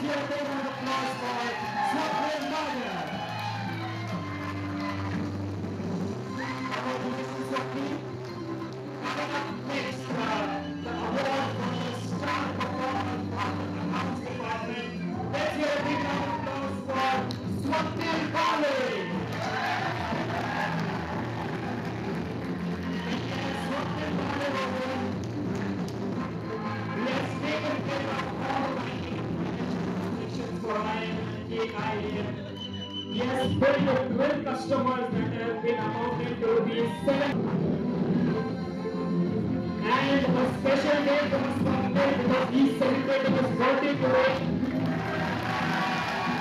give a big round of applause for PROPEL-2026. Coming up next, the award for the star performer from the accounts department. Let's give a big round of applause for PROPEL-2026. Let's take a bit of all the for yes, very good 12 customers that have been amounted to these 7. And a special day for us because he's celebrating his birthday today.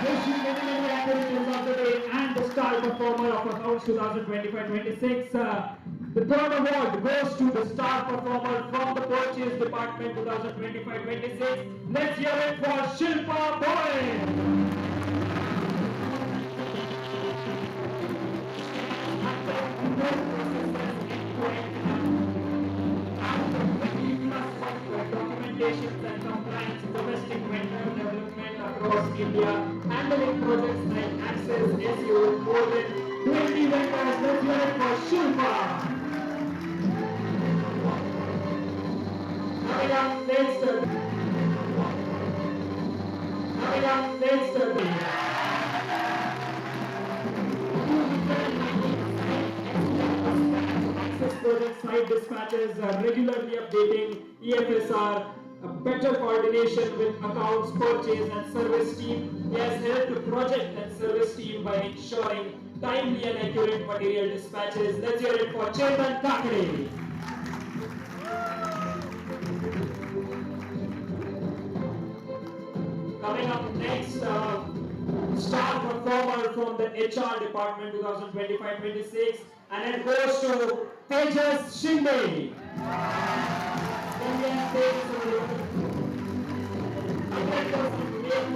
Wish you many activities of the day and the star performer of Accounts 2025-26. The third award goes to the star performer from the Purchase Department 2025-26. Let's hear it for Shilpa Boy. Documentations and compliance, domestic vendor development across India, handling projects like Access, SEO, more than 20 vendors. Let's hear it for Shilpa. Coming up next, Access project site dispatches, regularly updating EFSR, a better coordination with accounts, purchase and service team. He has helped the project and service team by ensuring timely and accurate material dispatches. Let's hear it for Chetan Kakade. Coming up next, star performer from the HR department 2025-26, and it goes to Tejas Shinde. Indian State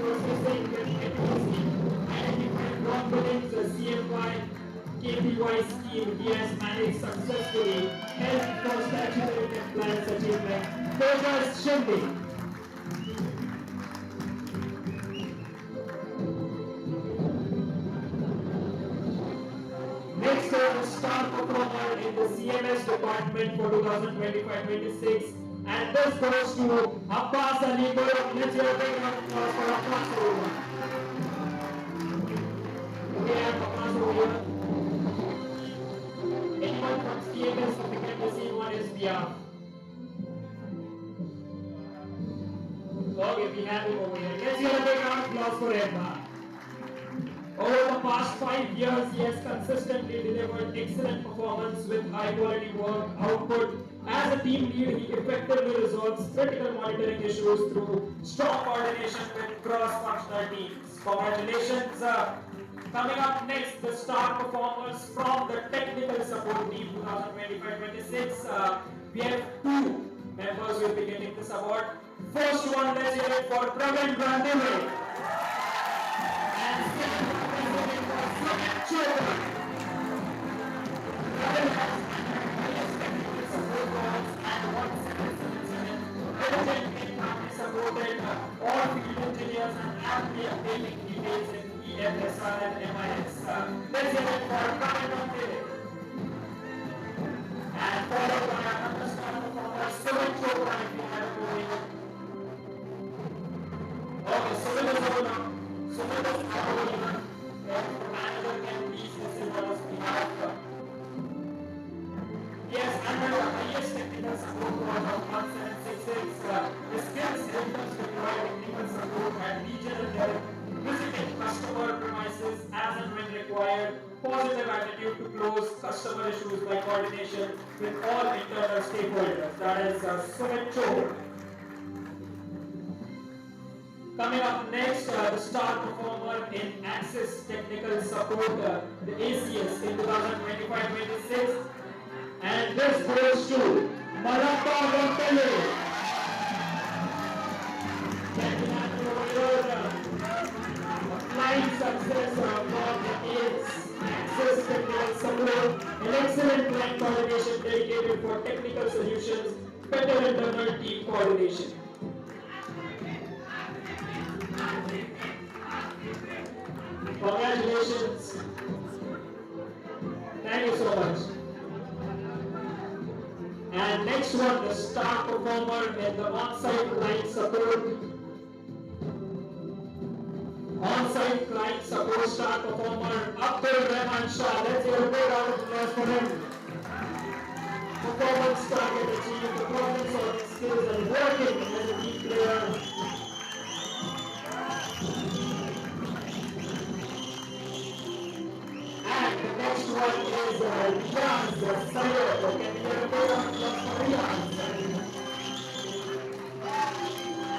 processing with accuracy, identified wrongdoings, CFY, KPY scheme he has managed successfully, helped for statutory compliance achievement. Tejas Shinde. Next is the star performer in the CMS department for 2025-26, and this goes to Abbas Ali. Let's hear a big round of applause for Abbas. We have Abbas over here. Anyone from CMS who can receive on his behalf? Okay, we have him over here. Let's hear a big round of applause for him. Over the past 5 years, he has consistently delivered excellent performance with high-quality work output. As a team lead, he effectively resolves critical monitoring issues through strong coordination with cross-functional teams. Congratulations! Coming up next, the star performers from the technical support team 2025-26. We have 2 members who will be getting this award. First one, let's hear it for Praveen Gandhi. Supported all field engineers and aptly updating details in EFSR and MIS. Let's hear it for Praveen. And followed by another star performer, Sumit Chopra, if you have to wait. Okay, Sumit is over now. Sumit is over now. The manager can please listen on his behalf. Yes, under the highest technical support was of 1766. The skills helped us to provide technical support at regional level, visiting customer premises as and when required, positive attitude to close customer issues by coordination with all internal stakeholders. That is Sumit Chopra. Coming up next, the star performer in Access Technical Support, the ACS in 2025-26, and this goes to Marappa Vampele. Applied success for the Access Technical Support, an excellent client coordination dedicated for technical solutions, better internal team coordination. next one, the star performer in the on-site client support. On-site client support star performer, Abdul Rahman Shah. Let's hear a big round of applause for him. Performance target achieved, the problem-solving skills and working as a team player. And the next one is Riyaz Sayed. Can we hear a big round of applause for Riyaz?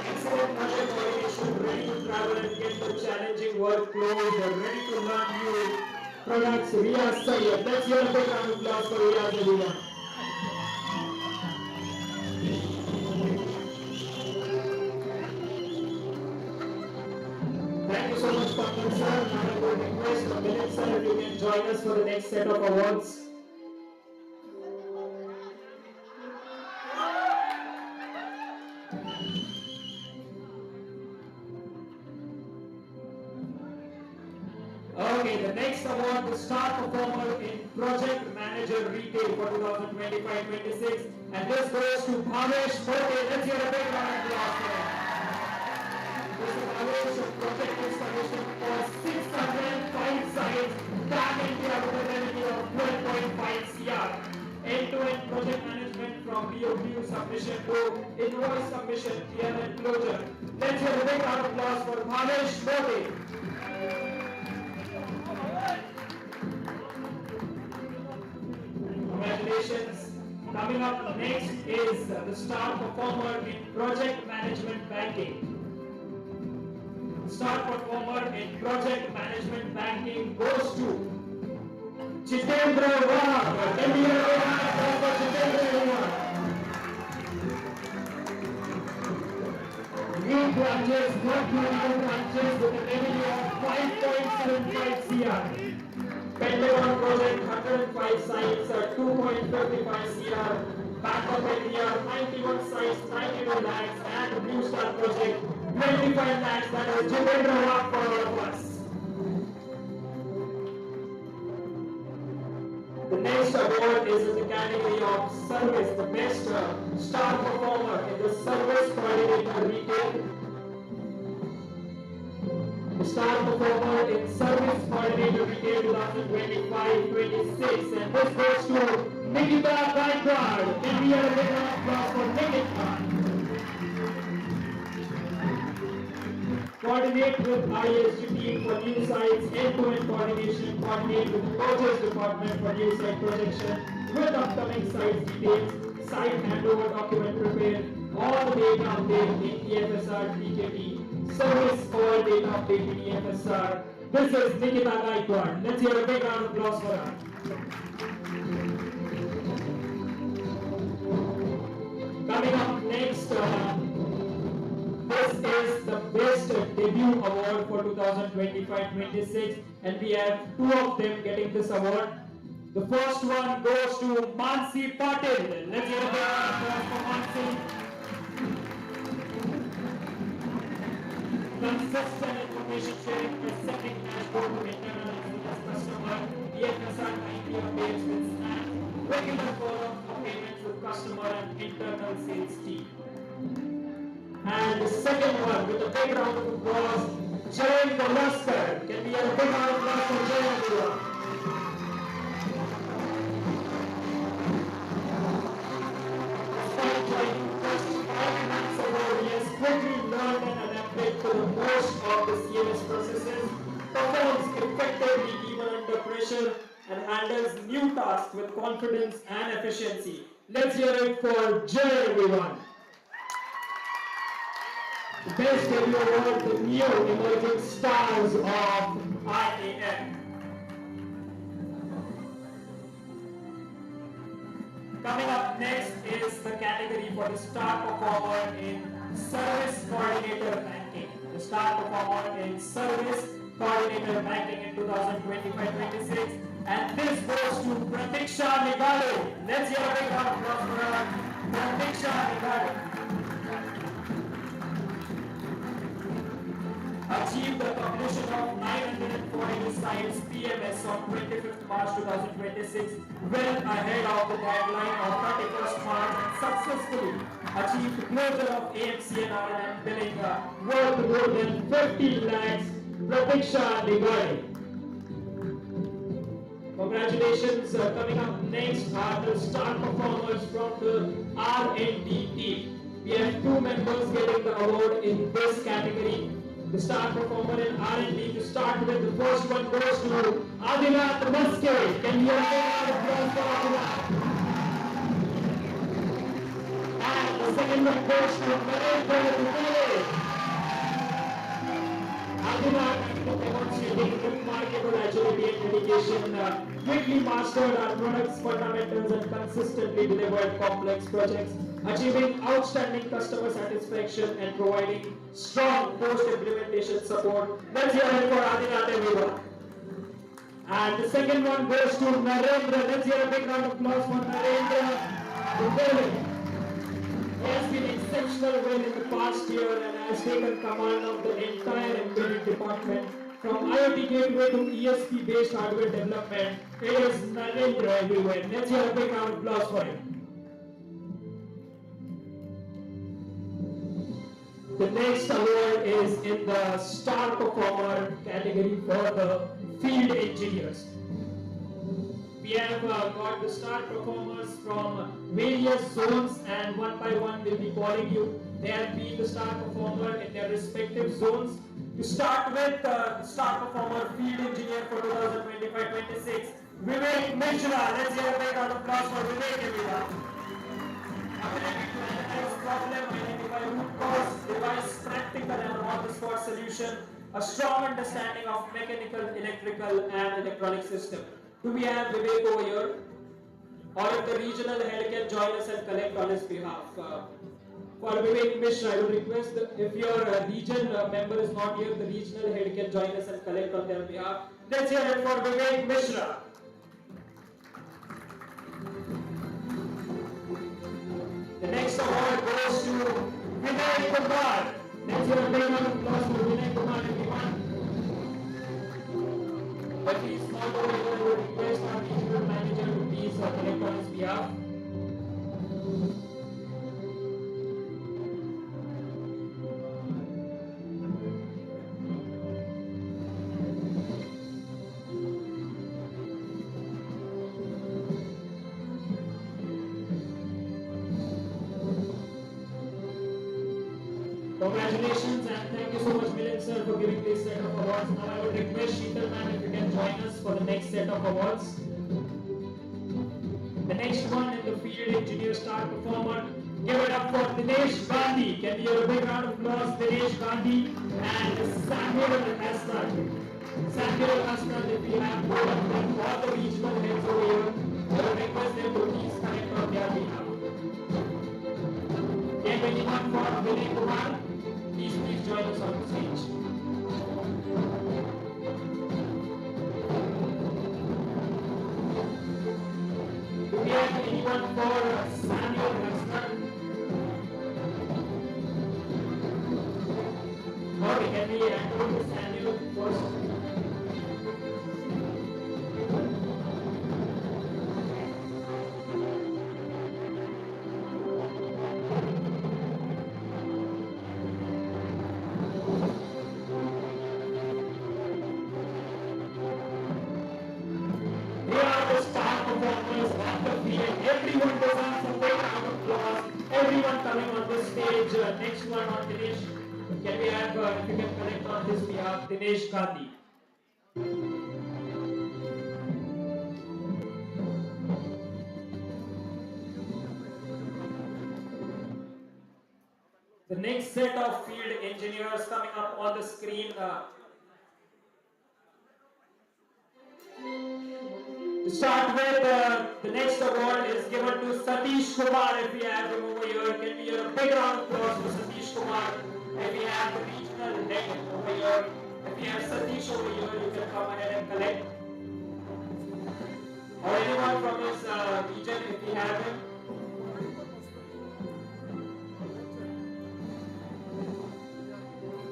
Excellent project coordination, ready to travel and get the challenging workload, ready to learn new products. Riyaz Sayed. Let's hear a big round of applause for Riyaz, everyone. Thank you so much, Pankaj sir. Now I would request Milind sir if you can join us for the next set of awards. Okay, the next award, the star performer in Project Manager Retail for 2025-26, and this goes to Bhavesh Bote. Let's hear a big round of applause for him. This is Bhavesh of Project Installation for 605 sites, back India with a revenue of 12.5 CR. End-to-end project management from BOQ submission to invoice submission, clear and closure. Let's hear a big round of applause for Bhavesh Bote. Congratulations. Coming up next is the star performer in Project Management Banking. Star performer in Project Management Banking goes to Jitendra Wahab. Can we hear a round of applause for Jitendra Wahab? New branches, not new branches with a revenue of 5.75 CR. Pentagon project, 105 sites, 2.55 CR. Backup area, 91 sites, 92 lakhs, and Blue Star project, 25 lakhs. That is Jitendra Wahab for all of us. The next award is in the category of service, the best star performer in the service coordinator retail. The star performer in service coordinator retail 2025-26, and this goes to Nikita Gaikwad. Can we have a big round of applause for Nikita? Coordinate with ISG team for new sites, end-to-end coordination, coordinate with the purchase department for new site projection, with upcoming site details, site handover document prepared, all the data update in EFSR TKT, service for data update in EFSR. This is Nikita Gaikwad. Let's hear a big round of applause for her. Coming up next, this is the best debut award for 2025-26, and we have two of them getting this award. The first one goes to Mansi Patil. Let's hear a big round of applause for Mansi. Consistent information sharing by setting dashboard to internal as customer, EFSR 90 updates with Snap, regular follow-up for payments with customer and internal sales team. And the second one, with a big round of applause, Jay Kolaskar. Can we have a big round of applause for Jay, everyone? Despite joining just 5 months ago, he has quickly learned and adapted to the most of the CMS processes, performs effectively even under pressure, and handles new tasks with confidence and efficiency. Let's hear it for Jay, everyone. Best debut award, the new emerging stars of IAM. Coming up next is the category for the star performer in service coordinator banking. The star performer in service coordinator banking in 2025-26, and this goes to Pratiksha Nigale. Let's hear a big round of applause for her. Pratiksha Nigale. achieved the completion of 940 sites PMS on 25th March 2026, well ahead of the deadline of 31st March, and successfully achieved closure of AMCNR and billing worth more than 50 lakhs. Pratiksha Nigari. Congratulations. Coming up next are the star performers from the R&D team. We have two members getting the award in this category. The star performer in R&D. To start with, the first one goes to Adinath Maske. Can you hear a round of applause for Adinath? And the second one goes to Narendra Dubey. Adinath demonstrating remarkable agility and dedication, quickly mastered our products fundamentals and consistently delivered complex projects, achieving outstanding customer satisfaction and providing strong post-implementation support. Let's hear it for Adinath, everyone. And the second one goes to Narendra. Let's hear a big round of applause for Narendra. He has been exceptional well in the past year and has taken command of the entire embedded department from IoT gateway to ESP based hardware development. It is Narendra everywhere. Let's hear a big round of applause for him. The next award is in the star performer category for the field engineers. We have got the star performers from various zones, and one by one we'll be calling you. They have been the star performer in their respective zones. To start with, the star performer field engineer for 2025-26, Vivek Mishra. Let's hear a big round of applause for Vivek, everyone. Ability to analyze problem, identify root cause, devise practical and on-the-spot solution, a strong understanding of mechanical, electrical, and electronic system. Do we have Vivek over here? Or if the regional head can join us and collect on his behalf. For Vivek Mishra, I would request that if your region member is not here, the regional head can join us and collect on their behalf. Let's hear it for Vivek Mishra. The next award goes to Vinay Kumar. Let's hear a big round of applause for Vinay Kumar, everyone. But please not over here, I would request our regional manager to please collect on his behalf. Congratulations and thank you so much, Milind sir, for giving this set of awards. Now I would request Sheetal ma'am if you can join us for the next set of awards. The next one is the field engineer star performer. Give it up for Dinesh Gandhi. Can we have a big round of applause, Dinesh Gandhi and Samuel Asnad. Samuel Asnad, if we have both of them, all the regional heads over here, I would request them to please connect on their behalf. If anyone for Vinay Kumar, please join us on the stage. Do we have anyone for Samuel Hassan? Okay, can we activate Samuel first? Everyone deserves a big round of applause. Everyone coming on this stage. Next one on Dinesh. Can we have, if you can connect on his behalf, Dinesh Gandhi. The next set of field engineers coming up on the screen. To start with, the next award is given to Satish Kumar. If we have him over here, can we hear a big round of applause for Satish Kumar? If we have the regional head over here, if we have Satish over here, you can come ahead and collect. Or anyone from his region, if we have him.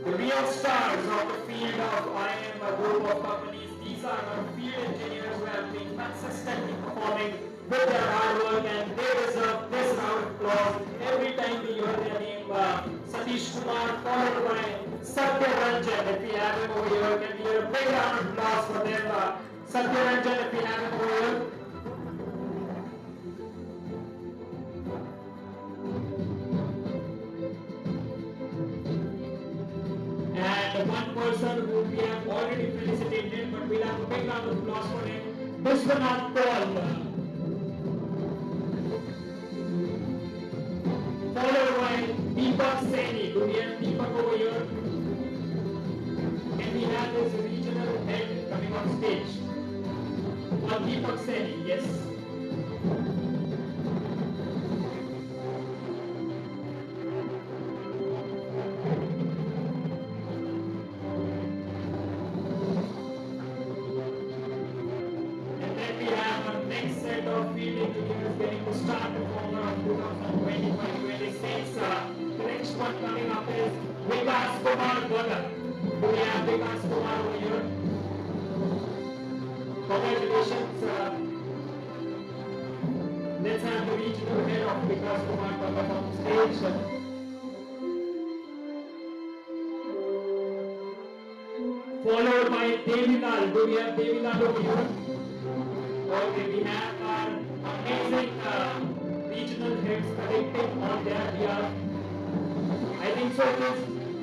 Do we real stars of the field of IM, a group of companies. These are our field engineers who have been consistently performing with their hard work, and they deserve this round of applause every time we hear their name. Satish Kumar, followed by Satya Ranjan. If we have him over here, can we hear a big round of applause for them? Satya Ranjan, if we have him over here. And one person who we have already felicitated, but we'll have a big round of applause for him. Vishwanath Paul. Followed by Deepak Saini. Do we have Deepak over here? Can we have his regional head coming on stage? Deepak Saini, yes. Field engineers getting the star performer of 2025-26. The next one coming up is Vikas Kumar Bhagat. Do we have Vikas Kumar over here? Congratulations. Let's have the regional head of Vikas Kumar Bhagat on stage. Followed by Devilal. Do we have Devilal over here? Okay, we have our amazing regional heads predicting on their behalf. I think so it is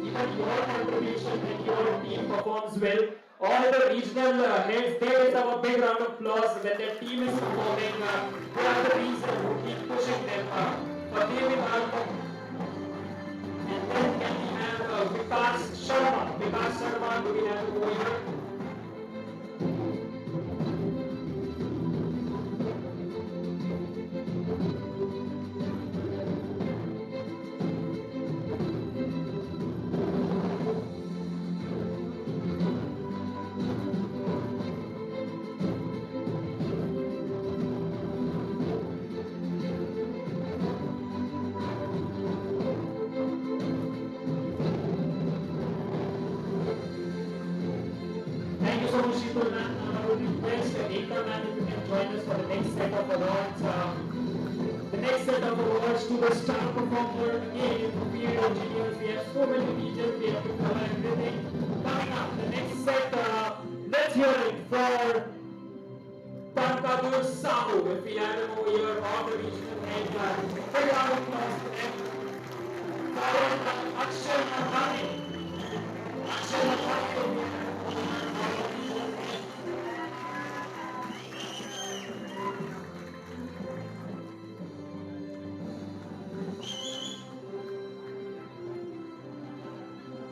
even your contribution when your team performs well. All the regional heads, they deserve a big round of applause when their team is performing. They are the reason who keep pushing them. But they will have and then can we have Vikas Sharma. Vikas Sharma, do we have to go here? To the star performer again in the field engineers. We have so many regions, we have to cover everything. Coming up, the next set, let's hear it for Tankadur Sahu. If we have him over here, all the regional heads, big round of applause for them. Followed by Akshay Mathani. Akshay Mathani.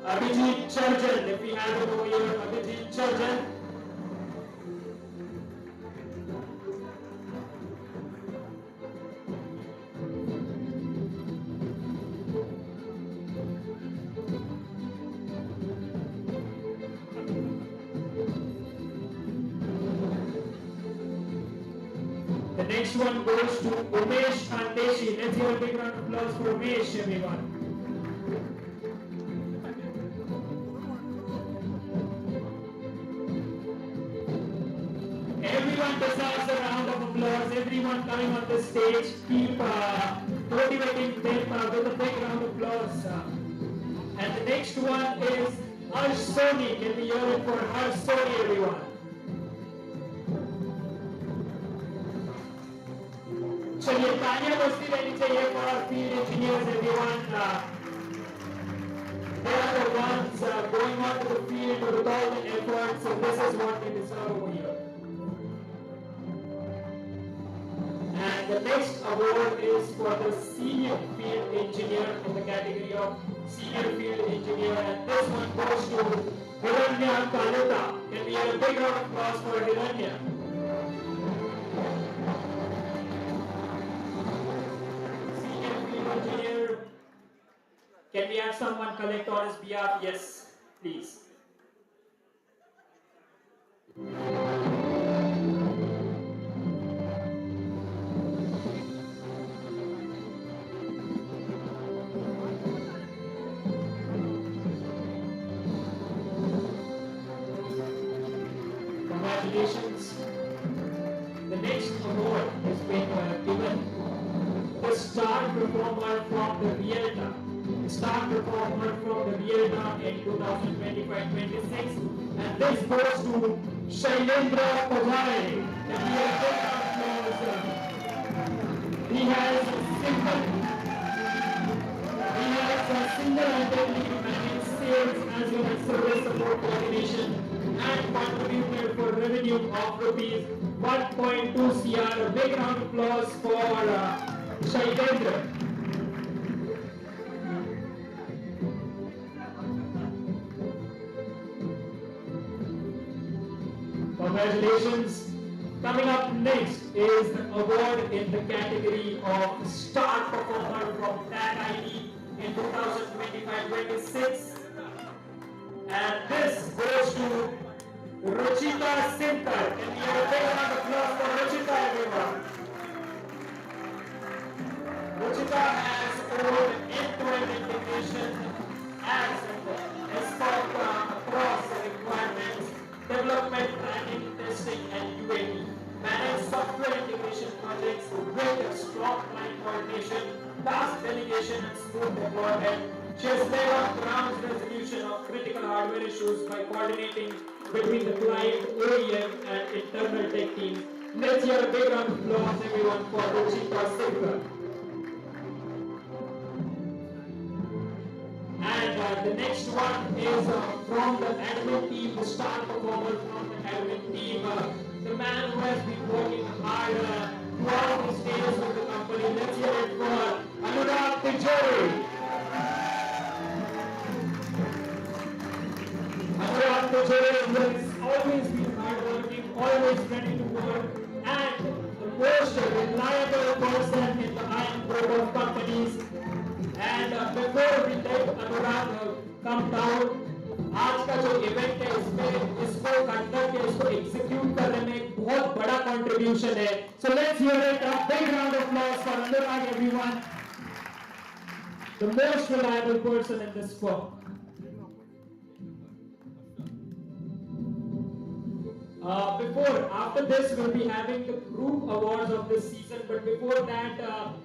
Abhijit Charjan, if we have him over here, Abhijit Charjan. The next one goes to Umesh Khandeshi. Let's hear a big round of applause for Umesh, everyone. Everyone deserves a round of applause. Everyone coming on the stage, keep motivating them with a big round of applause. And the next one is Harsh Soni. Can we hear it for Harsh Soni, everyone? चलिए तालियां बजती रहनी चाहिए for our field engineers, everyone. They are the ones going on to the field with all the efforts, so this is what they deserve over here. And the next award is for the senior field engineer in the category of senior field engineer, and this one goes to Hiranya Kalita. Can we have a big round of applause for Hiranya? Senior field engineer. Can we have someone collect on his behalf? Yes, please. Congratulations. The next award is being given the Star Performer from the Realtor. The Star Performer from the Realtor in 2025-26. And this goes to Shailendra Pajare. And we have he has single-handedly managed sales as well as service support coordination and contributed for revenue of rupees 1.2 crore. A big round of applause for Shailendra. Congratulations. Coming up next is the award in the category of Star Performer from Tag ID in 2025-26. And this goes to Ruchita Sintar. Can we have a big round of applause for Ruchita, everyone? Ruchita has owned end-to-end integration as expert across the requirements, development, planning, testing, and UAT. Manage software integration projects with strong client coordination, task delegation, and smooth deployment. She has led on ground resolution of critical hardware issues by coordinating between the client, OEM, and internal tech teams. Let's hear a big round of applause, everyone, for Ruchita Singhal. And the next one is from the admin team, the Star Performer from the admin team, the man who has been working hard throughout his days with the company. Let's hear it for Anurag Tijori. Anurag Tijori has always been hardworking, always ready to work, and the most reliable person in the iron group of companies. And before we let Anurag come down, आज का जो event है इसमें इसको conduct या इसको execute करने में एक बहुत बड़ा कंट्रीब्यूशन है. So let's hear it, a big round of applause for Anurag, everyone, the most reliable person in this firm. After this, we'll be having the group awards of this season. But before that,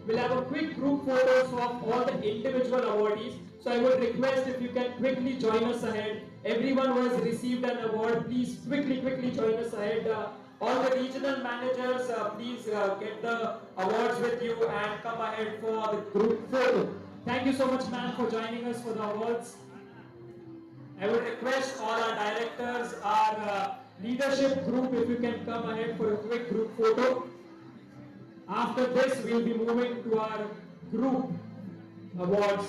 we'll have a quick group photos of all the individual awardees. So I would request if you can quickly join us ahead. Everyone who has received an award, please quickly join us ahead. All the regional managers, please get the awards with you and come ahead for the group photo. Thank you so much, ma'am, for joining us for the awards. I would request all our directors, our leadership group, if you can come ahead for a quick group photo. After this, we'll be moving to our group awards.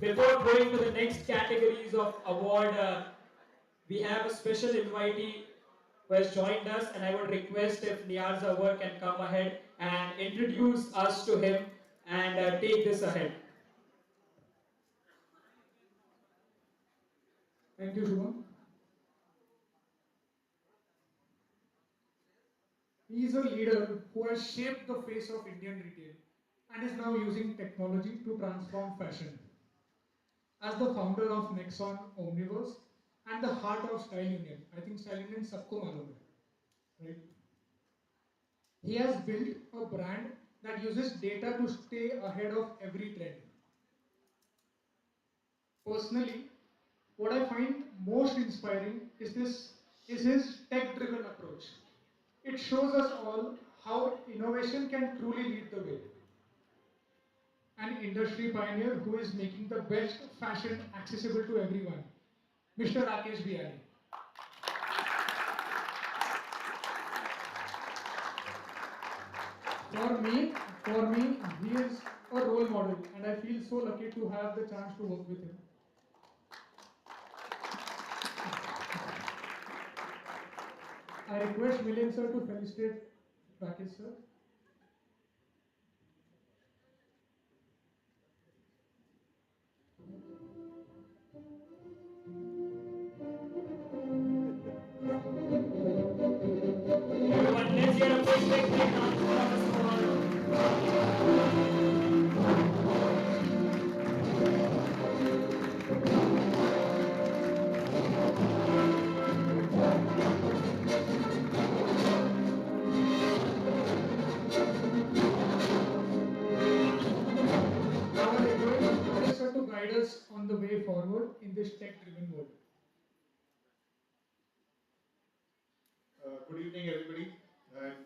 Before going to the next categories of award, we have a special invitee who has joined us, and I would request if Niyar Zawar can come ahead and introduce us to him and take this ahead. Thank you, Shubham. He is a leader who has shaped the face of Indian retail and is now using technology to transform fashion. As the founder of Nexon Omniverse and the heart of Style Union, I think Style Union सबको मालूम है, right? He has built a brand that uses data to stay ahead of every trend. Personally, what I find most inspiring is his tech-driven approach. It shows us all how innovation can truly lead the way. An industry pioneer who is making the best fashion accessible to everyone, Mr. Rakesh Bihari. For me, he is a role model, and I feel so lucky to have the chance to work with him. I request Milian sir to felicitate Rakesh sir. Everyone, let's hear a big round of applause for Now I request Rakesh sir to guide us on the way forward in this tech-driven world. Good evening, everybody, and it's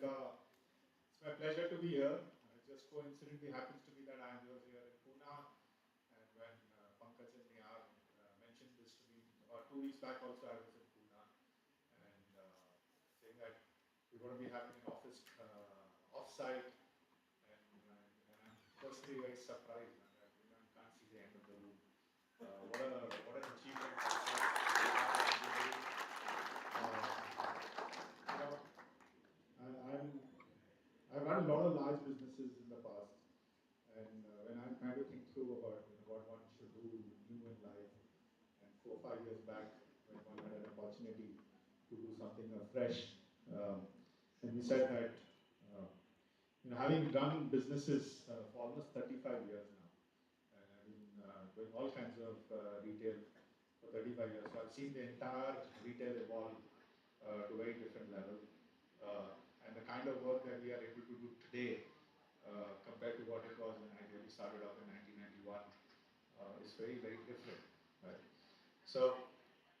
my pleasure to be here. It just coincidentally happens to be that I am here in Pune, and when Pankaj and Niyar mentioned this to me about 2 weeks back, also I was in Pune, and saying that we're going to be having an office off-site, and I'm personally very surprised that I can't see the end of the room. What an achievement! You know, I'm I've run a lot of large businesses in the past, and when I'm trying to think through about what one should do new in life, and 4 or 5 years back, when one had an opportunity to do something fresh, and we said that having run businesses for almost 35 years now, and I've been doing all kinds of retail for 35 years, so I've seen the entire retail evolve to very different level. And the kind of work that we are able to do today compared to what it was when I really started off in 1991 is very different. Right? So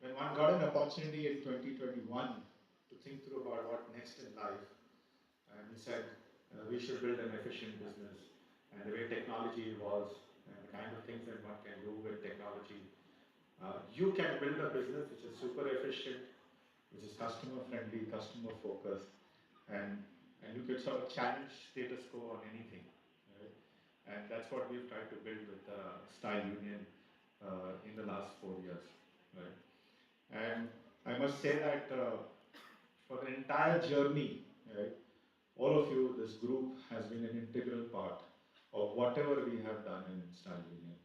when one got an opportunity in 2021 to think through about what next in life, and he said we should build an efficient business, and the way technology evolves and the kind of things that one can do with technology, you can build a business which is super efficient, which is customer friendly, customer focused, and you could sort of challenge status quo on anything. Right? And that's what we've tried to build with Style Union in the last 4 years. Right? And I must say that for the entire journey, right, all of you, this group has been an integral part of whatever we have done in Style Union.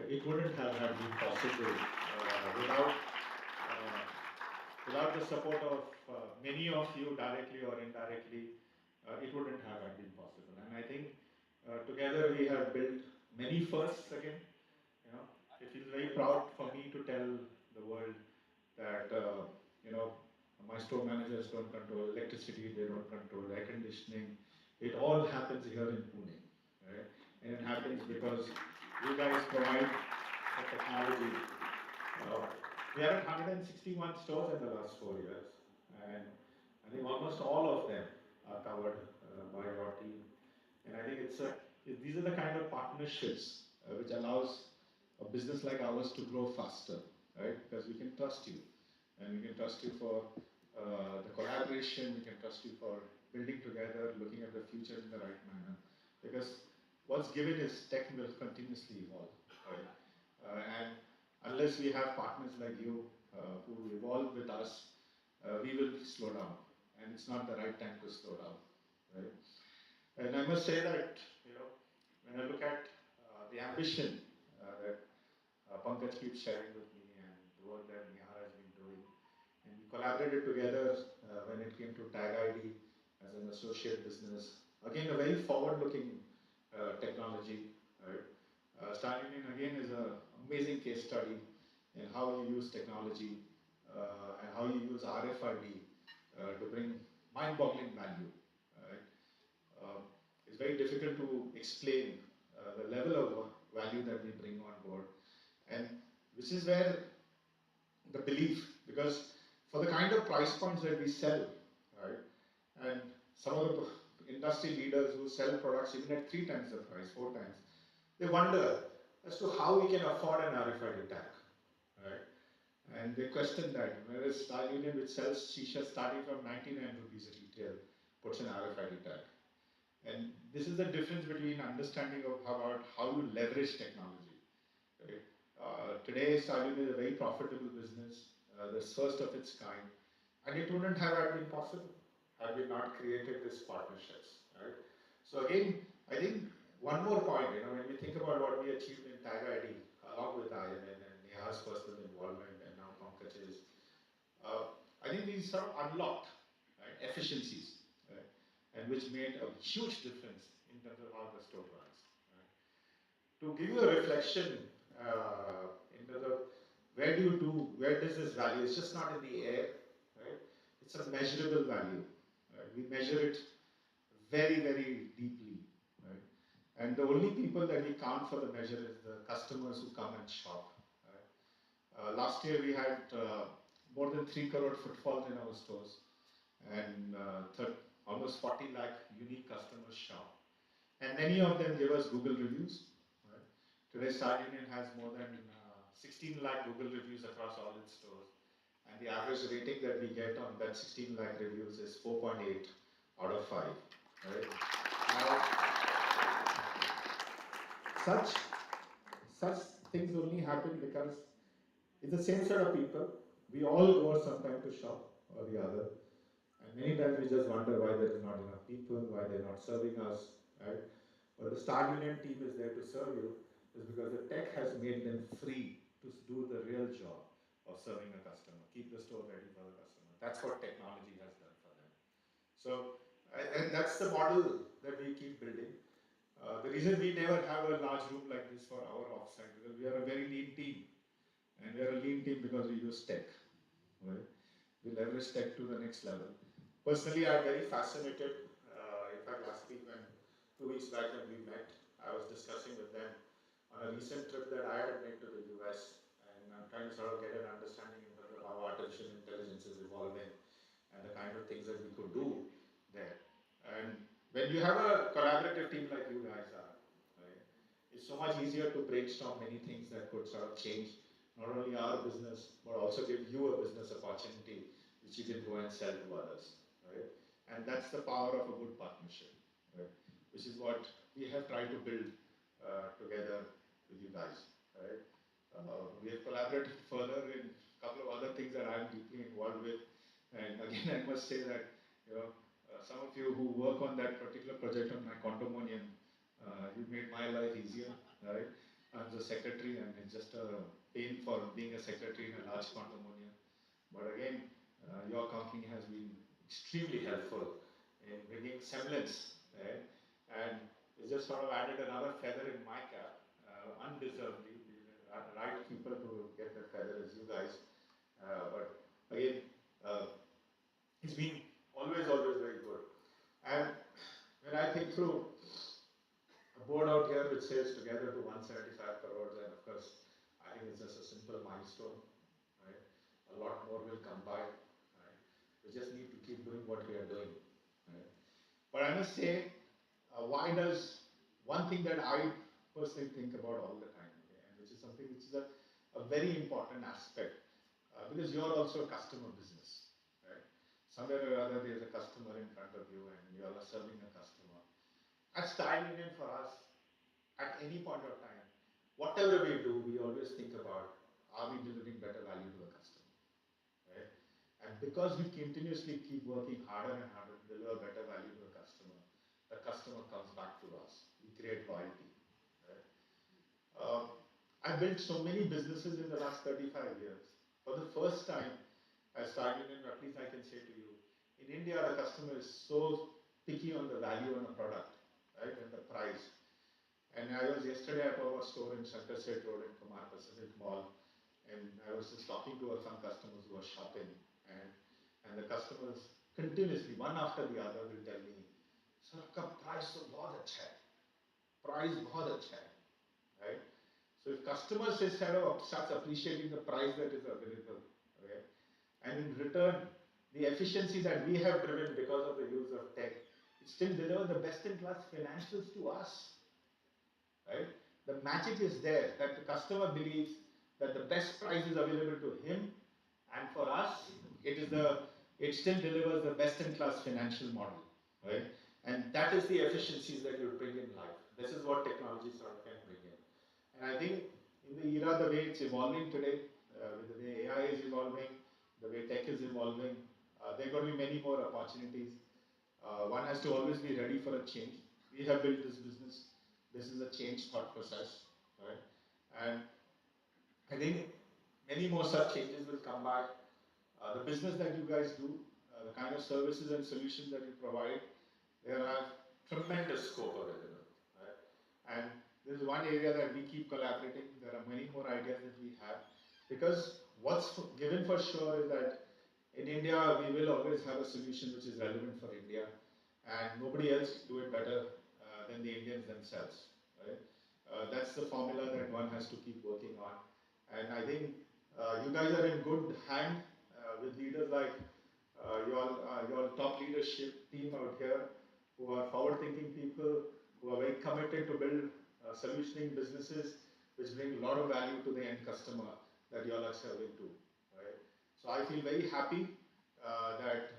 It wouldn't have been possible uh, without the support of many of you directly or indirectly. It wouldn't have been possible. And I think together we have built many firsts again. You know, it feels very proud for me to tell the world that my store managers don't control electricity, they don't control air conditioning. It all happens here in Pune, right? And it happens because you guys provide the technology. We are at 161 stores in the last 4 years, and I think almost all of them are covered by your team. And I think these are the kind of partnerships which allows a business like ours to grow faster, right? Because we can trust you, and we can trust you for the collaboration. We can trust you for building together, looking at the future in the right manner. Because what's given is tech will continuously evolve, right? unless we have partners like you who evolve with us, we will slow down, and it's not the right time to slow down, right? And I must say that, you know, when I look at the ambition that Pankaj keeps sharing with me and the work that Nihar has been doing, and we collaborated together when it came to Tag ID as an associate business. Again, a very forward-looking technology, right? Star Union again is an amazing case study in how you use technology and how you use RFID to bring mind-boggling value. Right? Um, it's very difficult to explain the level of value that we bring on board, and which is where the belief, because for the kind of price points that we sell, right, and some of the industry leaders who sell products even at 3 times the price, 4 times, they wonder as to how we can afford an RFID tag, right? And they question that, whereas Star Union, which sells shisha starting from 99 rupees at retail, puts an RFID tag. And this is the difference between understanding of about how you leverage technology. Right? Today, Star Union is a very profitable business, the first of its kind, and it wouldn't have been possible had we not created these partnerships. Right? So again, I think one more point, you know, when we think about what we achieved in Tag ID, along with IMN and Neha's personal involvement and now Pankaj's, I think these sort of unlocked, right, efficiencies, right, and which made a huge difference in terms of how the store runs. Right. To give you a reflection in terms of where does this value? It's just not in the air, right? It's a measurable value. Right? We measure it very, very deeply, right? And the only people that we count for the measure is the customers who come and shop. Right? Last year we had more than 3 crore footfalls in our stores, and almost 40 lakh unique customers shop. And many of them give us Google reviews. Right? Today, Star Union has more than 16 lakh Google reviews across all its stores. And the average rating that we get on that 16 lakh reviews is 4.8 out of 5. Right? Now, such things only happen because it's the same set of people. We all go sometime to shop or the other. And many times we just wonder why there is not enough people, why they're not serving us, right? But the Star Union team is there to serve you is because the tech has made them free to do the real job of serving a customer, keep the store ready for the customer. That's what technology has done for them. So, and that's the model that we keep building. The reason we never have a large room like this for our offsite, because we are a very lean team. And we are a lean team because we use tech. Right? We leverage tech to the next level. Personally, I'm very fascinated. In fact, last week, 2 weeks back when we met, I was discussing with them on a recent trip that I had made to the US, and I'm trying to sort of get an understanding in terms of how artificial intelligence is evolving and the kind of things that we could do there. And when you have a collaborative team like you guys are, right, it's so much easier to brainstorm many things that could sort of change not only our business, but also give you a business opportunity which you can go and sell to others, right? And that's the power of a good partnership, right? Which is what we have tried to build together with you guys, right? We have collaborated further in a couple of other things that I'm deeply involved with, and again, I must say that, you know, some of you who work on that particular project on my condominium, you made my life easier, right? I'm the secretary, and it's just a pain for being a secretary in a large condominium. But again, your company has been extremely helpful in bringing semblance, right? And it just sort of added another feather in my cap, undeservedly. The right people to get that feather is you guys. But again, it's been always very good. And when I think through a board out here which says together to 175 crores, and of course, I think it's just a simple milestone, right? A lot more will come by, right? We just need to keep doing what we are doing, right? But I must say, why does one thing that I personally think about all the time, okay, and which is something which is a very important aspect, because you're also a customer business, right? Somewhere or other, there's a customer in front of you, and you are serving a customer. At Star Union, for us, at any point of time, whatever we do, we always think about are we delivering better value to the customer, right? And because we continuously keep working harder and harder to deliver better value to the customer comes back to us. We create loyalty, right? I built so many businesses in the last 35 years. For the first time, I started, and at least I can say to you, in India, the customer is so picky on the value on a product, right, and the price. And I was yesterday at our store in Sunset Road in Kumar Pacific Mall, and I was just talking to some customers who are shopping, and the customers continuously, one after the other, will tell me, "Sir, आपका price तो बहुत अच्छा है, price बहुत अच्छा है," right? So if customers starts appreciating the price that is available, okay, and in return, the efficiency that we have driven because of the use of tech, it still delivers the best-in-class financials to us, right? The magic is there that the customer believes that the best price is available to him, and for us, it still delivers the best-in-class financial model, right? And that is the efficiencies that you bring in life. This is what technology sort of can bring in. And I think in the era, the way it's evolving today, with the way AI is evolving, the way tech is evolving, there are going to be many more opportunities. One has to always be ready for a change. We have built this business. This is a change thought process, right? And I think many more such changes will come by. The business that you guys do, the kind of services and solutions that you provide, there are tremendous scope available, right? And this is one area that we keep collaborating. There are many more ideas that we have, because what's given for sure is that in India, we will always have a solution which is relevant for India, and nobody else do it better than the Indians themselves, right? That's the formula that one has to keep working on. And I think you guys are in good hand with leaders like your top leadership team out here, who are forward-thinking people, who are very committed to build solutioning businesses which bring a lot of value to the end customer that you all are serving to, right? So I feel very happy that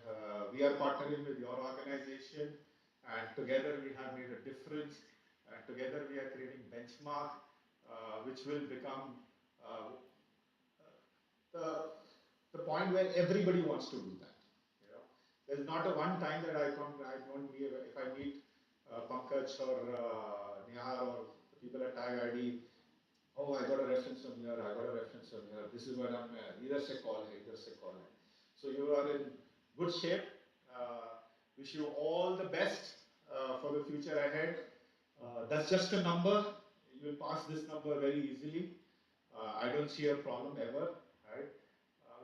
we are partnering with your organization, and together we have made a difference, and together we are creating benchmark which will become the point where everybody wants to do that. You know, there's not a one time that I don't meet, if I meet Pankaj or Nihar or the people at Tag ID, oh, I got a reference from here, I got a reference from here, this is what I'm either say call hai, either say call hai. So you are in good shape. Wish you all the best for the future ahead. That's just a number. You will pass this number very easily. I don't see a problem ever, right?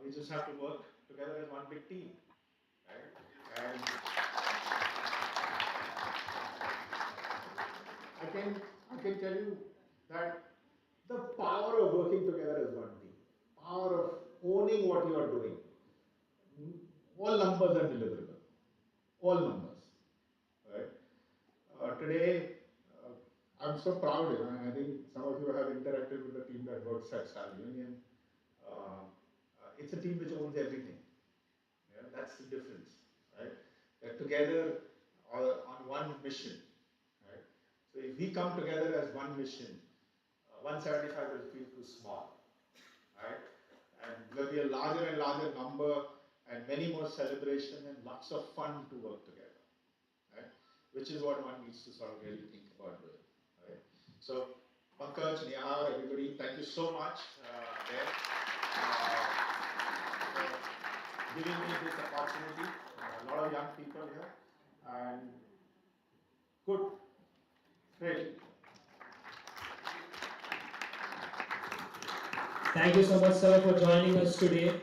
We just have to work together as one big team, right? And I can tell you that the power of working together is one thing. Power of owning what you are doing. All numbers are deliverable. All numbers, right? Today, I'm so proud. I think some of you have interacted with the team that works at Star Union. It's a team which owns everything. Yeah, that's the difference, right? They're together on one mission, right? So if we come together as one mission, 175 will feel too small, right? And there'll be a larger and larger number and many more celebration and lots of fun to work together, right? Which is what one needs to sort of really think about doing, right? So, Pankaj, Nihar, everybody, thank you so much for giving me this opportunity. A lot of young people here, and good, great. Thank you so much, sir, for joining us today.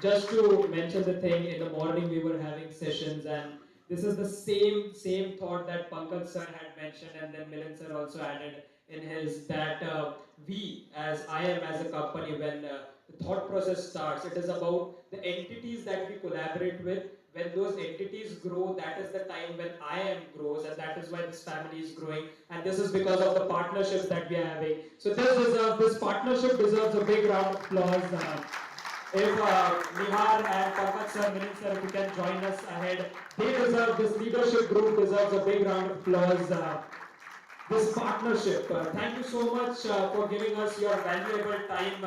Just to mention the thing, in the morning we were having sessions, and this is the same thought that Pankaj sir had mentioned, and then Milind sir also added in his, that we as IM as a company, when the thought process starts, it is about the entities that we collaborate with. When those entities grow, that is the time when IM grows, and that is why this family is growing. And this is because of the partnerships that we are having. So this partnership deserves a big round of applause. If Nihar and Pankaj sir, Milind sir, if you can join us ahead, this leadership group deserves a big round of applause. This partnership. Thank you so much for giving us your valuable time.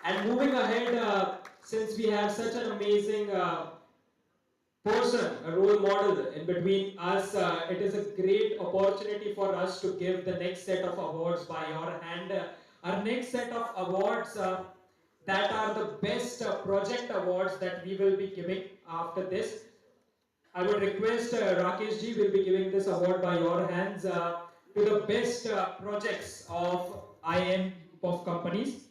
And moving ahead, since we have such an amazing person, a role model in between us, it is a great opportunity for us to give the next set of awards by your hand. Our next set of awards that are the best project awards that we will be giving after this. I would request Rakesh ji will be giving this award by your hands to the best projects of IM of companies.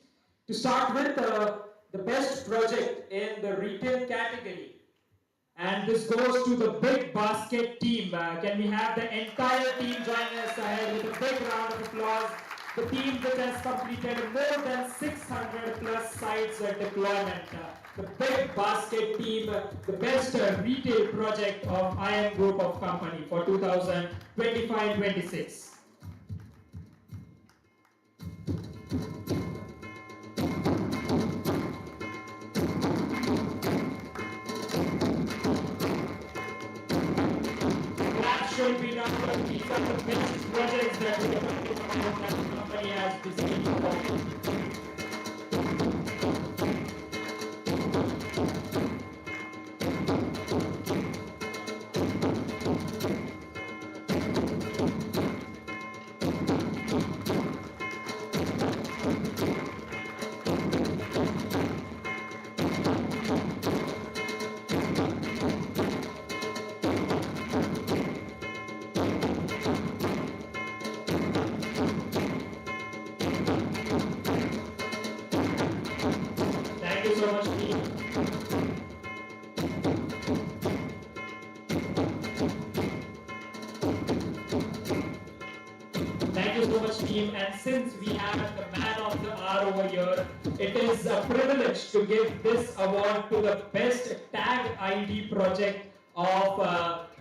To start with, the best project in the retail category, and this goes to the Big Basket team. Can we have the entire team join us ahead with a big round of applause? The team which has completed more than 600 plus sites deployment. The Big Basket team, the best retail project of IM Group of Company for 2025-26. Should be done, but these are the best projects that the company has designed. Thank you so much, team. Thank you so much, team. And since we have the man of the hour over here, it is a privilege to give this award to the best tag ID project of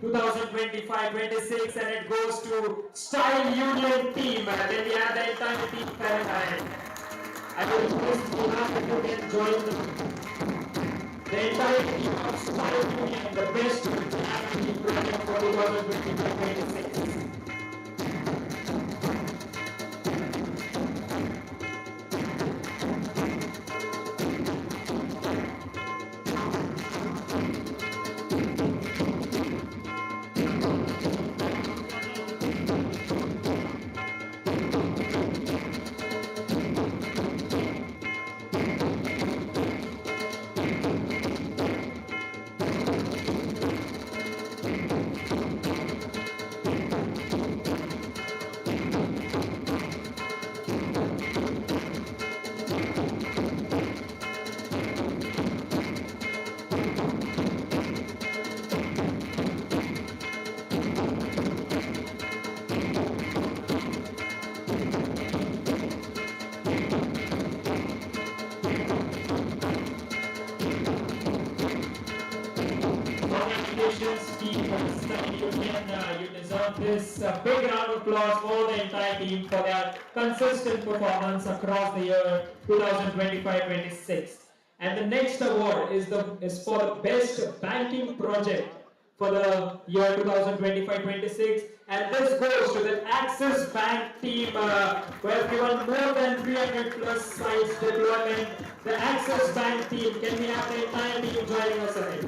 2025-26, and it goes to Style Union team. Then we have the entire team Fahrenheit. I will request Mohan if you can join the entire team of Style Union, the best tag ID project for 2025-26. You deserve this big round of applause for the entire team for their consistent performance across the year 2025-26. And the next award is for the best banking project for the year 2025-26, and this goes to the Axis Bank team who have given more than 300 plus sites deployment. The Axis Bank team, can we have the entire team joining us ahead?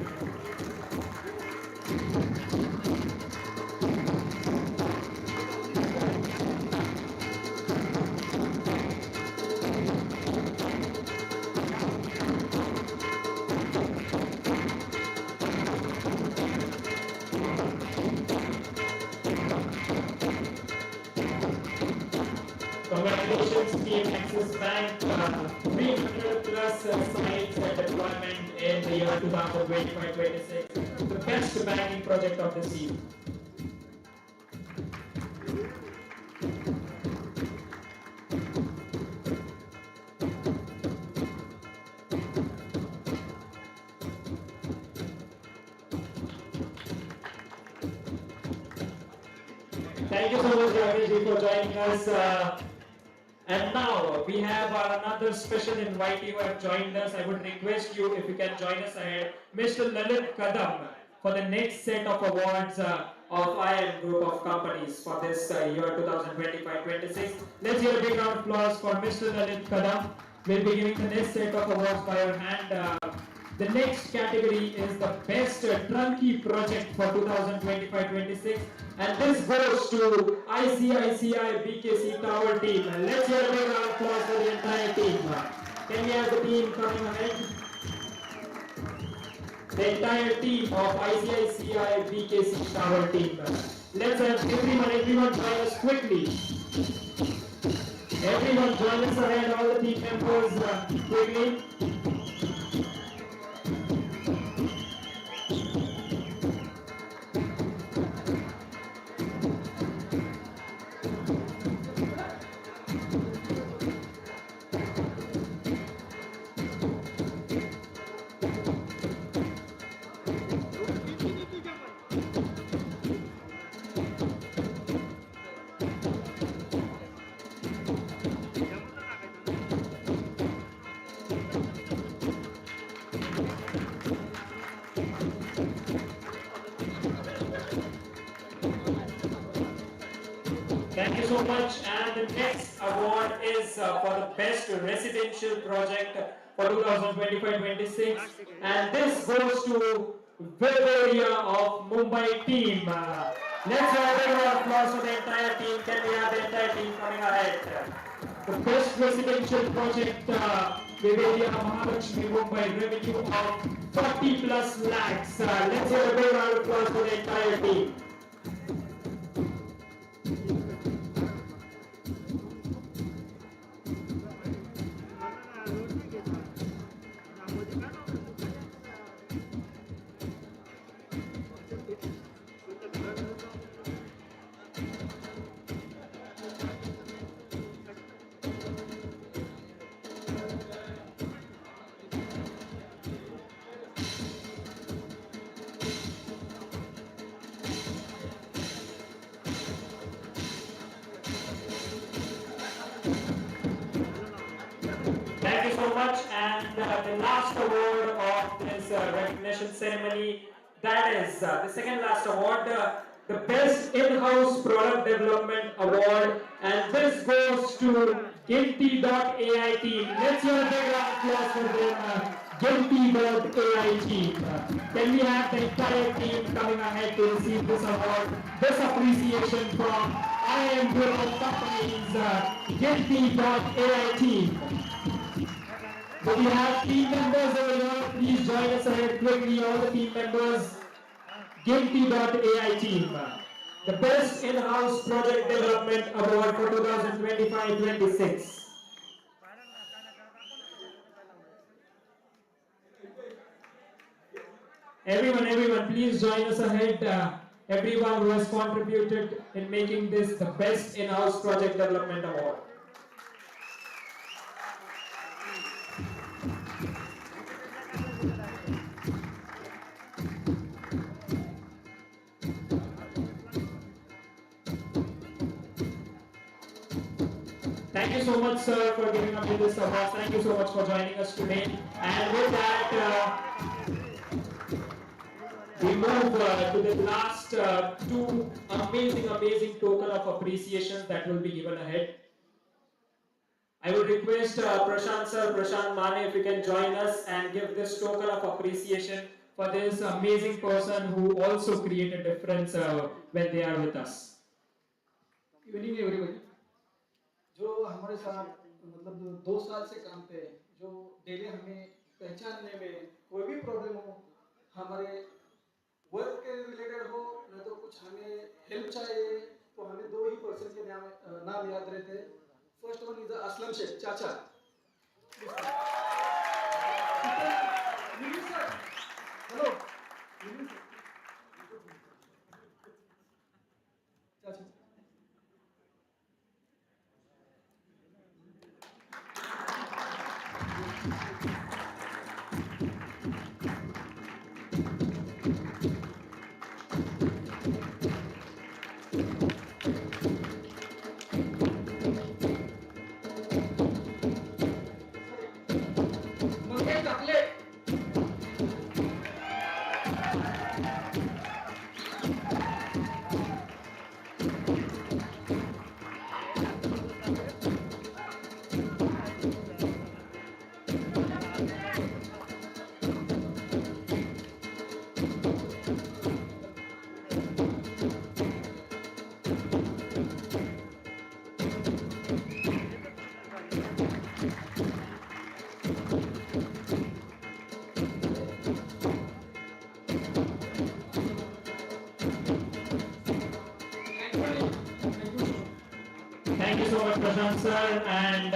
Congratulations, team Axis Bank, 300 plus sites deployment in the year 2025-26. The best banking project of this year. Thank you so much, Rakesh, for joining us. And now we have another special invitee who have joined us. I would request you if you can join us ahead, Mr. Lalit Kadam, for the next set of awards of IM Group of Companies for this year 2025-26. Let's hear a big round of applause for Mr. Lalit Kadam. will be giving the next set of awards by your hand. The next category is the best turnkey project for 2025-26, and this goes to ICICI BKC Tower team. Let's hear a big round of applause for the entire team. Can we have the team coming ahead? The entire team of ICICI BKC Tower team. Let's have everyone join us quickly. Everyone join us ahead, all the team members quickly. Thank you so much. And the next award is for the best residential project for 2025-26, and this goes to Vivaria of Mumbai team. Let's have a big round of applause for the entire team. Can we have the entire team coming ahead? The best residential project, Vivaria Mahalakshmi Mumbai, revenue of 40 plus lakhs. Let's have a big round of applause for the entire team. Thank you so much. And the last award of this recognition ceremony, that is the second last award, the Best In-House Product Development Award, and this goes to Guilty.ai team. Let's hear a big round of applause for them. Guilty.ai team. Can we have the entire team coming ahead to receive this award, this appreciation from IM Group of Companies, Guilty.ai team. So we have team members over here. Please join us ahead quickly, all the team members. Guilty.ai team. The Best In-House Project Development Award for 2025-26. Everyone, please join us ahead. Everyone who has contributed in making this the Best In-House Project Development Award. Thank you so much, sir, for giving up this award. Thank you so much for joining us today. And with that, we move to the last two amazing token of appreciation that will be given ahead. I would request Prashant sir, Prashant Mane, if you can join us and give this token of appreciation for this amazing person who also create a difference when they are with us. Evening everybody जो हमारे साथ मतलब 2 साल से काम पे जो daily हमें पहचानने में कोई भी प्रॉब्लम हो, हमारे वर्क के रिलेटेड हो न तो कुछ हमें हेल्प चाहिए, तो हमें 2 ही पर्सन के नाम याद रहते हैं. First one is Aslam Sheikh चाचा. हेलो चाचा. Thank you so much, Prashant sir. And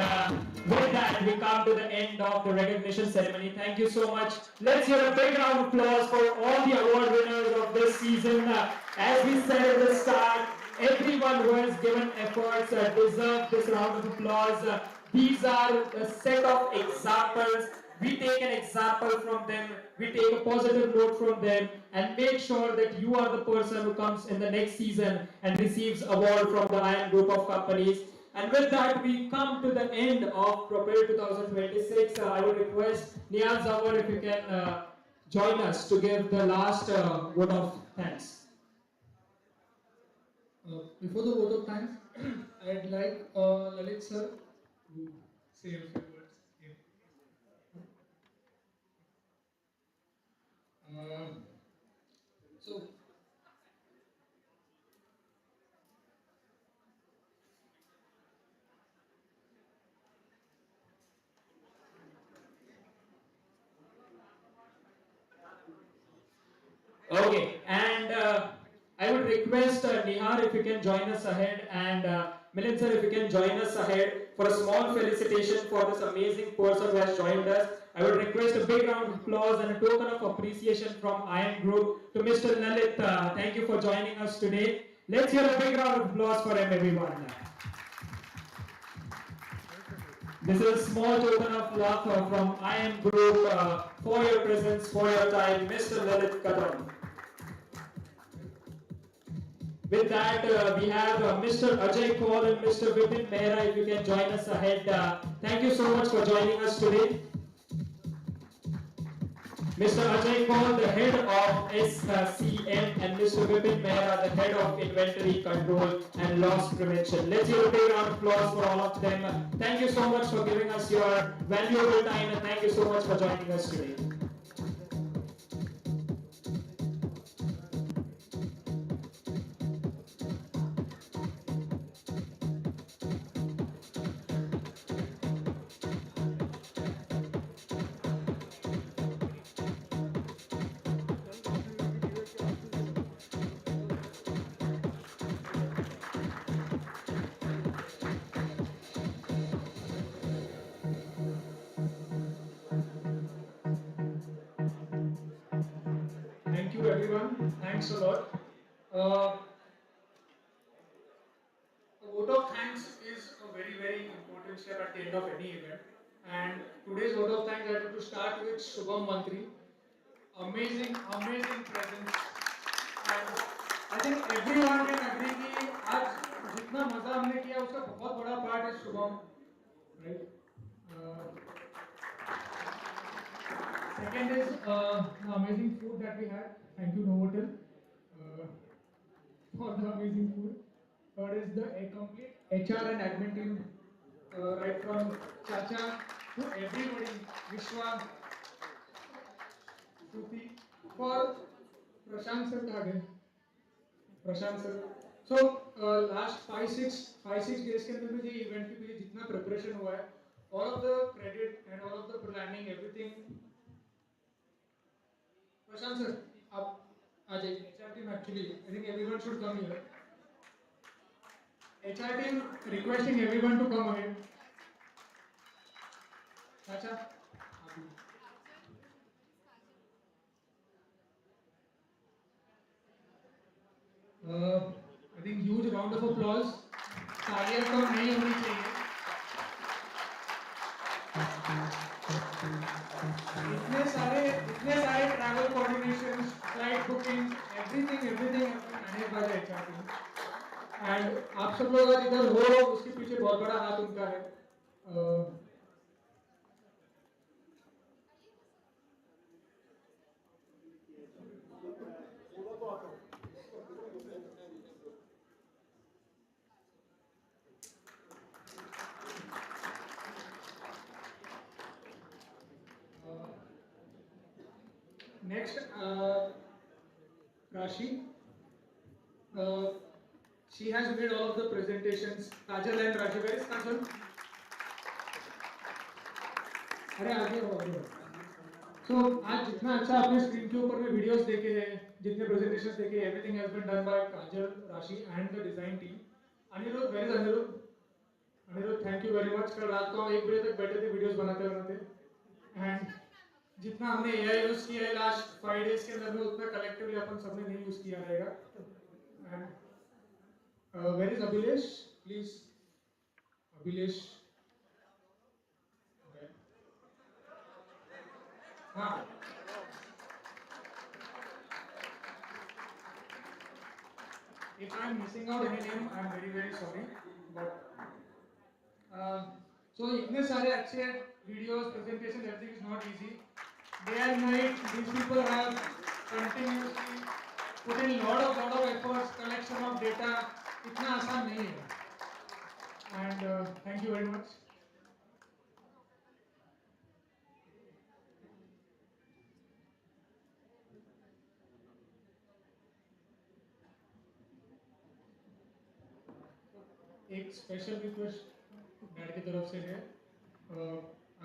with that, we come to the end of the recognition ceremony. Thank you so much. Let's hear a big round of applause for all the award winners of this season. As we said at the start, everyone who has given efforts deserves this round of applause. These are a set of examples. We take an example from them, we take a positive note from them, and make sure that you are the person who comes in the next season and receives award from the IAM group of companies. And with that, we come to the end of Propel 2026. I would request Niyaz Zawar if you can join us to give the last vote of thanks. Before the vote of thanks, I'd like Lalit sir to say a few words. Yeah. So, Okay, and I would request Nihar if you can join us ahead, and Milind sir if you can join us ahead for a small felicitation for this amazing person who has joined us. I would request a big round of applause and a token of appreciation from IAM Group to Mr. Lalit. Thank you for joining us today. Let's hear a big round of applause for him, everyone. This is a small token of love from IAM Group for your presence, for your time, Mr. Lalit Kadam. With that, we have Mr. Ajay Kaul and Mr. Vipin Mehra. If you can join us ahead. Thank you so much for joining us today. Mr. Ajay Kaul, the head of SCM, and Mr. Vipin Mehra, the head of Inventory Control and Loss Prevention. Let's hear a big round of applause for all of them. Thank you so much for giving us your valuable time, and thank you so much for joining us today. thank you everyone. Thanks a lot. Uh, a vote of thanks is a very, very important step at the end of any event. And today's vote of thanks, I have to start with Shubham Mantri. Amazing, amazing presence. And I think everyone can agree कि आज जितना मजा हमने किया उसका बहुत बड़ा part है Shubham, right? Second is the amazing food that we had. Thank you Novotel for the amazing food. Third is the complete HR and admin team, right from Chacha to everybody, Vishwa, Shruti, for Prashant sir Thage. Prashant sir. So last 5-6 days के अंदर में ये event के लिए जितना preparation हुआ है, all of the credit and all of the planning, everything. Prashant sir, आप आ जाइए. HR team actually, I think everyone should come here. HR team requesting everyone to come ahead. Chacha. I think huge round of applause. तालियां कम नहीं होनी चाहिए. इतने सारे travel coordinations, flight bookings, everything has been managed by the HR team. And आप सब लोग इधर हो, उसके पीछे बहुत बड़ा हाथ उनका है. Next, Rashi. She has made all of the presentations. Kajal and Rashi, where is Kajal? अरे आगे हो आगे हो। So आज जितना अच्छा आपने स्क्रीन के ऊपर में वीडियोस देखे हैं, जितने प्रेजेंटेशंस देखे, everything has been done by Kajal, Rashi and the design team. Anirudh, where is Anirudh? Anirudh, thank you very much. कल रात को हम 1 बजे तक बैठे थे वीडियोस बनाते बनाते। एंड जितना हमने एआई यूज किया है लास्ट 5 डेज के अंदर में, उतना कलेक्टिवली अपन सबने नहीं यूज किया रहेगा। And where is Abhilesh? Please Abhilesh. हाँ, if I am missing out any name, I am very very sorry. But so इतने सारे अच्छे videos, presentation, everything is not easy. Day and night, these people have continuously put in lot of efforts, collection of data. इतना आसान नहीं है. And thank you very much. एक special request dad की तरफ से है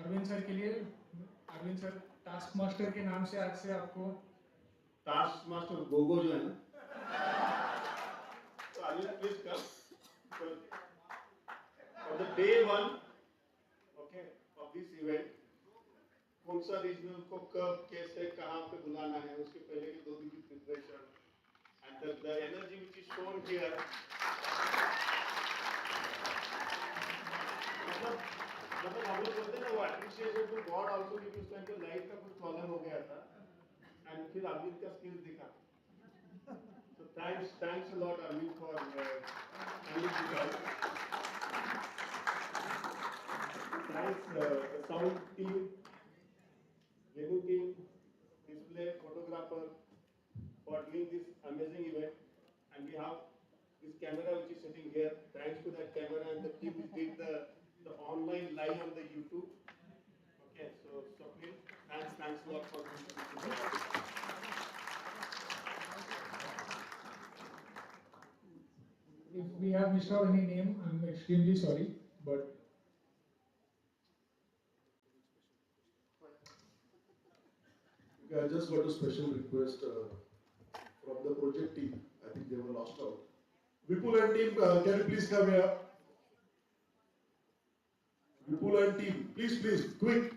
अरविंद सर के लिए। अरविंद सर, टास्क मास्टर के नाम से आज से आपको टास्क मास्टर गोगो जो है ना, तो Arvind please come for the day 1 okay of this event. कौन सा रीजनल को कब कैसे कहाँ पे बुलाना है, उसके पहले के 2 दिन की preparation and the energy which is shown here. मतलब हम लोग बोलते हैं ना, वो एप्रिशिएशन टू गॉड आल्सो, क्योंकि उस टाइम पे लाइफ का कुछ प्रॉब्लम हो गया था एंड फिर अरविंद का स्किल्स दिखा। So thanks a lot Arvind for coming to us. Thanks sound team, venue team, display photographer for doing this amazing event, and we have this camera which is sitting here. Thanks to that camera and the team which did the online live on the YouTube. Okay, so Swapnil, thanks a lot for this. if we have missed out any name, I'm extremely sorry, but okay, I just got a special request from the project team. I think they were lost out. Vipul and team, can you please come here? Vipul and team, please, quick.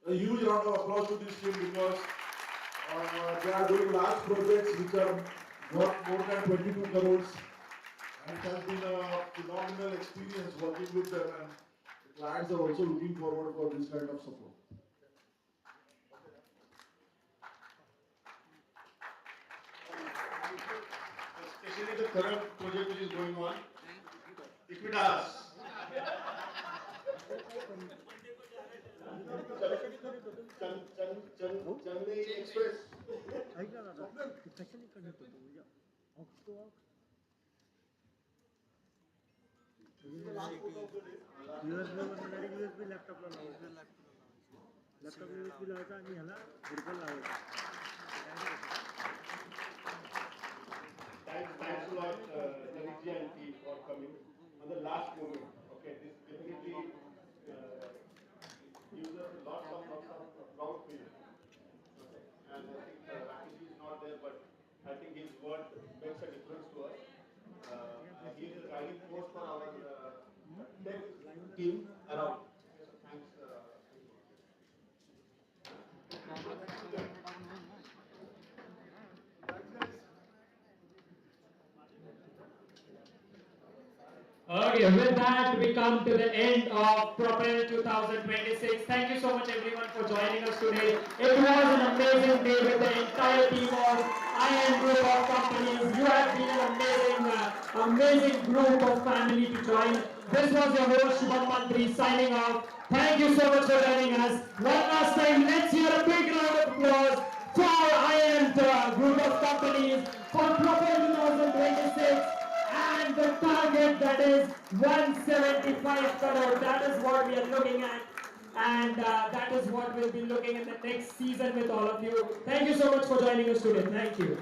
A huge round of applause to this team because they are doing large projects which are worth more than 22 crores, and it has been a phenomenal experience working with them, and the clients are also looking forward for this kind of support. Especially the current project which is going on, Equitas. Chennai Express. Thanks a lot, Laliji and team for coming on the last moment. Okay, this definitely gives us lots of proud feeling. Okay. And I think Rakesh is not there, but I think his word makes a difference to us. He is a guiding force for our tech team around. So thanks. Okay, with that we come to the end of Propel 2026. Thank you so much everyone for joining us today. It was an amazing day with the entire team of IM Group of Companies. You have been an amazing group of family to join. This was your host Shubham Mantri signing off. Thank you so much for joining us. One last time, let's hear a big round of applause for IM Group of Companies for Propel 2026. And the target, that is 175 crore, that is what we are looking at, and that is what we'll be looking at the next season with all of you. Thank you so much for joining us today. Thank you.